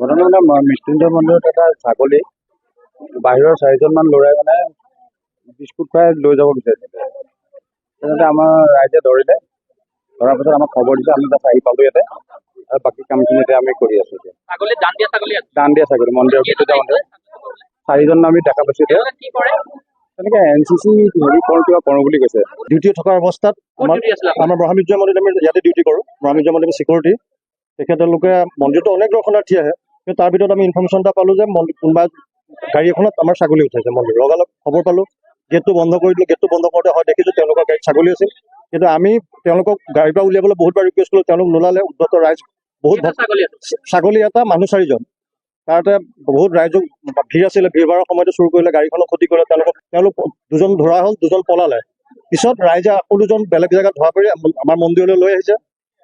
ঘটনা মানে মৃত্যুঞ্জয় মন্দিৰত এটা ছাগলী বাহিৰৰ 4জনমান ল'ৰাই মানে বিস্কুট খুৱাই লৈ যাব বিচাৰিছিলে। তেনেতে আমাৰ ৰাইজে ধৰিলে, ধৰাৰ পিছত আমাক খবৰ দিছে, আমি তাত আহি পালো ইয়াতে আৰু বাকী কামখিনি এতিয়া আমি কৰি আছো। এতিয়া ছাগলী দান দিয়া ছাগলী আছে। দান দিয়া ছাগলী মন্দিৰৰ ভিতৰত যাওঁতে 4জন আমি দেখা পাইছো। তেওঁলোকে কি কৰে? তেনেকে NCC হেৰি কৰো বুলি কৈছে। ডিউটি থকা অৱস্থাত আমাৰ ব্ৰহ্মবিদ্যা মন্দিৰত আমি ইয়াতে ডিউটি কৰোঁ। ব্ৰহ্মবিদ্যা মন্দিৰৰ চিকিউৰিটি তেখেতলোকে মন্দিৰটো অনেক দৰ্শনাৰ্থী আহে, কিন্তু তাৰ ভিতৰত আমি ইনফৰ্মেশ্যন এটা পালো যে কোনোবা গাড়ী এখনত আমাৰ ছাগলী উঠাইছে মন্দিৰ। লগালগ খবৰ পালো, গেটটো বন্ধ কৰি দিলোঁ। গেটটো বন্ধ কৰোঁতে হয় দেখিছোঁ তেওঁলোকৰ গাড়ীত ছাগলী আছিল, কিন্তু আমি তেওঁলোকক গাড়ীৰ পৰা উলিয়াবলৈ বহুতবাৰ ৰিকুৱেষ্ট কৰিলোঁ, তেওঁলোক নোলালে। উদ্ধত ৰাইজ বহুত ছাগলী এটা মানুহ 4জন, তাৰতে বহুত ৰাইজক ভিৰ আছিলে। ভিৰ ভাৰৰ সময়তে চুৰ কৰিলে, গাড়ীখনক ক্ষতি কৰিলে। তেওঁলোক 2জন ধৰা হ'ল, 2জন পলালে। পিছত ৰাইজে আকৌ 2জন বেলেগ জেগাত ধৰা পৰি আমাৰ মন্দিৰলৈ লৈ আহিছে।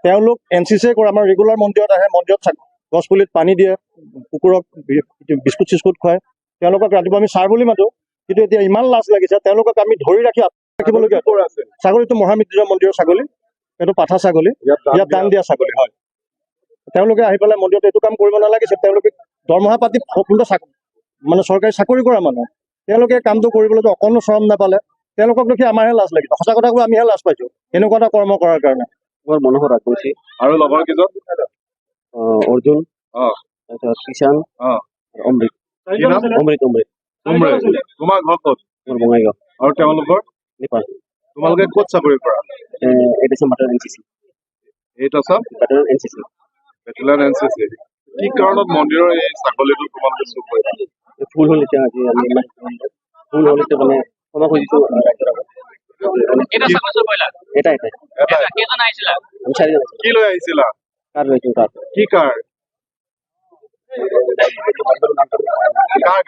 তেওঁলোক NCC কৰে, আমাৰ ৰেগুলাৰ মন্দিৰত আহে, মন্দিৰত গছপুলিত পানী দিয়ে, কুকুৰক বিস্কুট চিস্কুট খুৱায়। তেওঁলোকক ৰাতিপুৱা আমি ছাৰ বুলি মাতো, কিন্তু এতিয়া ইমান লাজ লাগিছে তেওঁলোকক আমি ধৰি ৰাখিবলগীয়া। ছাগলীটো মহামৃত্যুঞ্জয় মন্দিৰৰ ছাগলী, এইটো পাঠা ছাগলী, ইয়াত দান দিয়া ছাগলী হয়। তেওঁলোকে আহি পেলাই মন্দিৰত এইটো কাম কৰিব নালাগিছে। তেওঁলোকে দৰমহা পাতি মানে চৰকাৰী চাকৰি কৰা মানুহ, তেওঁলোকে কামটো কৰিবলৈ অকণো শ্ৰম নাপালে। তেওঁলোকক দেখি আমাৰহে লাজ লাগিছে। সঁচা কথা কৈ আমিহে লাজ পাইছো এনেকুৱা এটা কৰ্ম কৰাৰ কাৰণে। বৰ মনোহৰ কৰিছে। আৰু লগৰ কেইজন অৰ্জুন, তাৰপিছত কিষাণ, অমৃত। তোমাৰ ঘৰ ক'ত? বঙাইগাঁও। আৰু তেওঁলোকৰ নেপাল। তোমালোকে ক'ত চাকৰি কৰা? Battalion NCC। কি কাৰণত মন্দিৰৰ এই ছাগলীটো তোমালোকে চুৰ কৰিলা? ফুল হ'ল এতিয়া আজি আমি ফুল হ'ল এতিয়া মানে ক্ষমা খুজিছো ৰাইজৰ আগত। এটাই কেইজন আহিছিলা? আমি 4জন আছিলো। কি লৈ আহিছিলা? কাৰ লৈছো কাৰ কি কাৰ?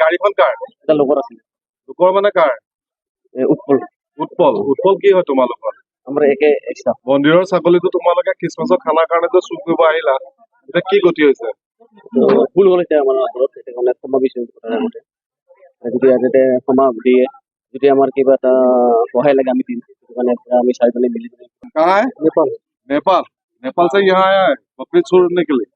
গাড়ীখন কাৰ? এটা লগৰ আছিলে। লোকৰ মানে কাৰ? উৎপল। উৎপল কি হয় তোমালোকৰ? আমাৰ একে এক্সট্ৰা। মন্দিৰৰ ছাগলীটো তোমালোকে খ্ৰীষ্টমাছৰ খানাৰ কাৰণেতো চুৰ কৰিব আহিলা, এতিয়া কি গতি হৈছে? ভুল হ'ল এতিয়া আমাৰ ঘৰত, সেইকাৰণে ক্ষমা বিচাৰিছো। যদি ইয়াতে ক্ষমা দিয়ে, যদি আমাৰ কিবা এটা সহায় লাগে আমি দিম। মানে আমি 4জনে मिली। कहाँ है? नेपाल। नेपाल से यहाँ आया है बकरी छोड़ने के लिए।